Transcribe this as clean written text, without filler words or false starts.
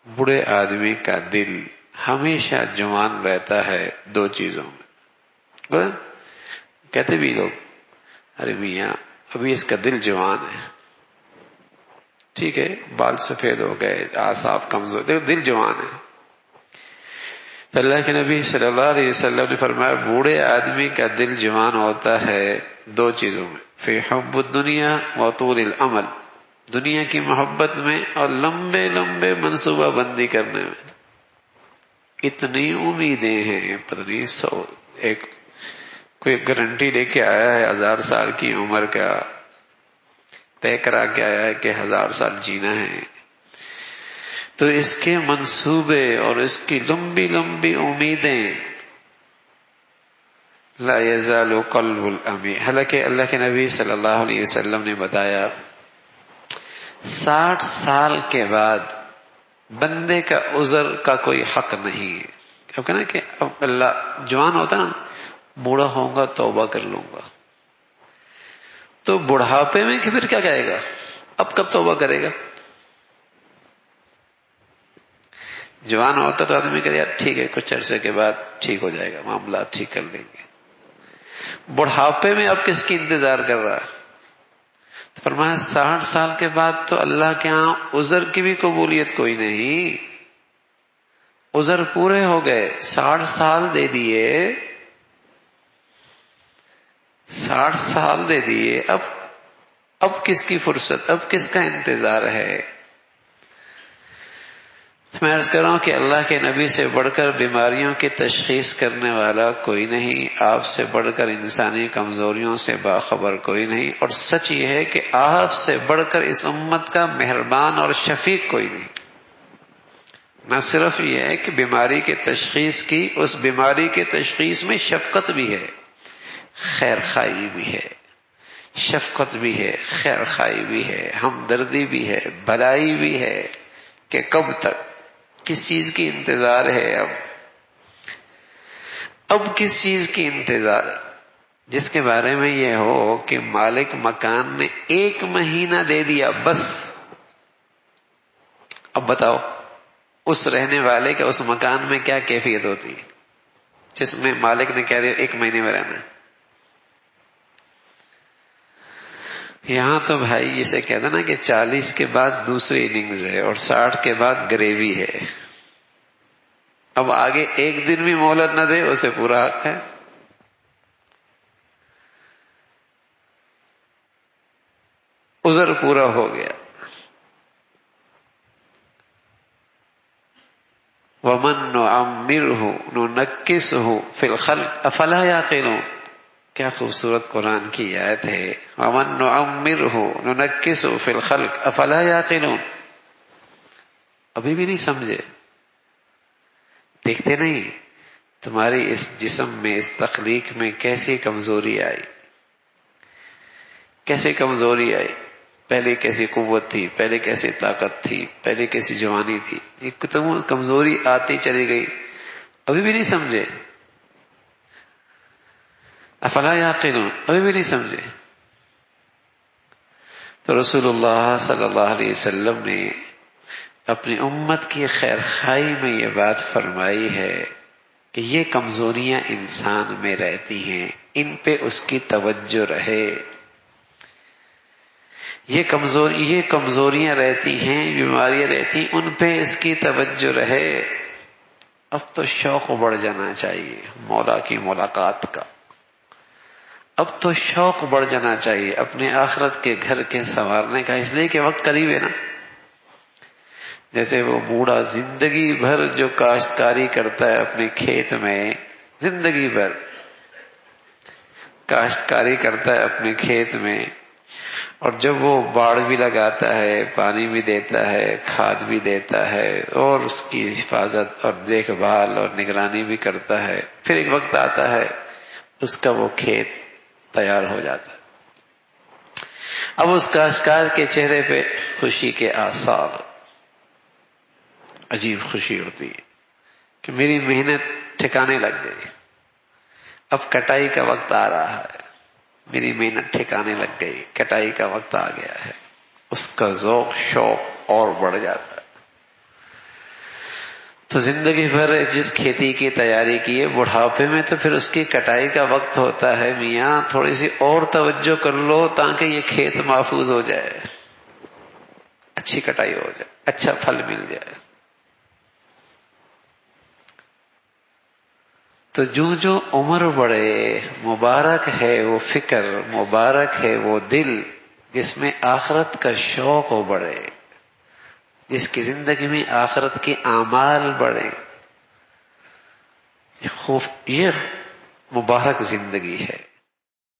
بوڑھے آدمی کا دل ہمیشہ جوان رہتا ہے دو چیزوں میں. کہتے بھی لوگ ارے میاں ابھی اس کا دل جوان ہے، ٹھیک ہے بال سفید ہو گئے، اعصاب کمزور، دل جوان ہے. تو اللہ کے نبی صلی اللہ علیہ وسلم نے فرمایا بوڑھے آدمی کا دل جوان ہوتا ہے دو چیزوں میں، فی حب الدنیا و طول العمل، دنیا کی محبت میں اور لمبے لمبے منصوبہ بندی کرنے میں. اتنی امیدیں ہیں، پتہ نہیں ایک کوئی گارنٹی لے کے آیا ہے 1000 سال کی عمر کا، طے کرا کے آیا ہے کہ 1000 سال جینا ہے، تو اس کے منصوبے اور اس کی لمبی لمبی امیدیں. لا یزال قلب الامی، حالانکہ اللہ کے نبی صلی اللہ علیہ وسلم نے بتایا 60 سال کے بعد بندے کا عذر کا کوئی حق نہیں ہے. کیونکہ نا کہ اب اللہ جوان ہوتا نا، بوڑھا ہوں گا توبہ کر لوں گا، تو بڑھاپے میں کہ پھر کیا کہے گا، اب کب توبہ کرے گا؟ جوان ہوتا تو آدمی کہ یار ٹھیک ہے کچھ عرصے کے بعد ٹھیک ہو جائے گا، معاملات ٹھیک کر لیں گے. بڑھاپے میں اب کس کی انتظار کر رہا ہے؟ فرمایا 60 سال کے بعد تو اللہ کے ہاں عذر کی بھی قبولیت کوئی نہیں. عذر پورے ہو گئے، 60 سال دے دیے، 60 سال دے دیے، اب کس کی فرصت، اب کس کا انتظار ہے؟ میں عرض کر رہا ہوں کہ اللہ کے نبی سے بڑھ کر بیماریوں کی تشخیص کرنے والا کوئی نہیں، آپ سے بڑھ کر انسانی کمزوریوں سے باخبر کوئی نہیں، اور سچ یہ ہے کہ آپ سے بڑھ کر اس امت کا مہربان اور شفیق کوئی نہیں. نہ صرف یہ ہے کہ بیماری کی تشخیص کی، اس بیماری کی تشخیص میں شفقت بھی ہے، خیر خواہی بھی ہے، شفقت بھی ہے، خیر خواہی بھی ہے، ہمدردی بھی ہے، بھلائی بھی ہے، کہ کب تک، کس چیز کی انتظار ہے؟ اب کس چیز کی انتظار ہے؟ جس کے بارے میں یہ ہو کہ مالک مکان نے 1 مہینہ دے دیا بس، اب بتاؤ اس رہنے والے کے اس مکان میں کیا کیفیت ہوتی ہے جس میں مالک نے کہہ دیا 1 مہینے میں رہنا. یہاں تو بھائی جسے کہتا نا کہ 40 کے بعد دوسری اننگز ہے اور 60 کے بعد گریوی ہے. اب آگے 1 دن بھی مہلت نہ دے اسے پورا حق ہے. عذر پورا ہو گیا. وَمَن نُعَمِّرْهُ نُنَكِّسْهُ فِي الْخَلْقِ أَفَلَا يَعْقِلُونَ. کیا خوبصورت قرآن کی آیت ہے، وَمَن نُعَمِّرْهُ نُنَكِّسْهُ فِي الْخَلْقِ أَفَلَا يَعْقِلُونَ. ابھی بھی نہیں سمجھے؟ دیکھتے نہیں تمہاری اس جسم میں، اس تخلیق میں کیسی کمزوری آئی، کیسی کمزوری آئی. پہلے کیسی قوت تھی، پہلے کیسی طاقت تھی، پہلے کیسی جوانی تھی، ایک کمزوری آتی چلی گئی. ابھی بھی نہیں سمجھے؟ افلا یعقلون، ابھی بھی نہیں سمجھے؟ تو رسول اللہ صلی اللہ علیہ وسلم نے اپنی امت کی خیر خواہی میں یہ بات فرمائی ہے کہ یہ کمزوریاں انسان میں رہتی ہیں، ان پہ اس کی توجہ رہے. یہ کمزوریاں رہتی ہیں، بیماریاں رہتی ہیں، ان پہ اس کی توجہ رہے. اب تو شوق بڑھ جانا چاہیے مولا کی ملاقات کا، اب تو شوق بڑھ جانا چاہیے اپنے آخرت کے گھر کے سنوارنے کا، اس لیے کہ وقت قریب ہے نا. جیسے وہ بوڑھا زندگی بھر جو کاشتکاری کرتا ہے اپنے کھیت میں، زندگی بھر کاشتکاری کرتا ہے اپنے کھیت میں، اور جب وہ باڑ بھی لگاتا ہے، پانی بھی دیتا ہے، کھاد بھی دیتا ہے، اور اس کی حفاظت اور دیکھ بھال اور نگرانی بھی کرتا ہے، پھر ایک وقت آتا ہے اس کا وہ کھیت تیار ہو جاتا ہے. اب اس کاشتکار کے چہرے پہ خوشی کے آثار، عجیب خوشی ہوتی ہے کہ میری محنت ٹھکانے لگ گئی، اب کٹائی کا وقت آ رہا ہے، میری محنت ٹھکانے لگ گئی، کٹائی کا وقت آ گیا ہے. اس کا ذوق شوق اور بڑھ جاتا ہے. تو زندگی بھر جس کھیتی کی تیاری کی ہے، بڑھاپے میں تو پھر اس کی کٹائی کا وقت ہوتا ہے، میاں تھوڑی سی اور توجہ کر لو تاکہ یہ کھیت محفوظ ہو جائے، اچھی کٹائی ہو جائے، اچھا پھل مل جائے۔ تو جو عمر بڑھے، مبارک ہے وہ فکر، مبارک ہے وہ دل جس میں آخرت کا شوق ہو بڑھے، جس کی زندگی میں آخرت کے اعمال بڑھے۔ یہ مبارک زندگی ہے۔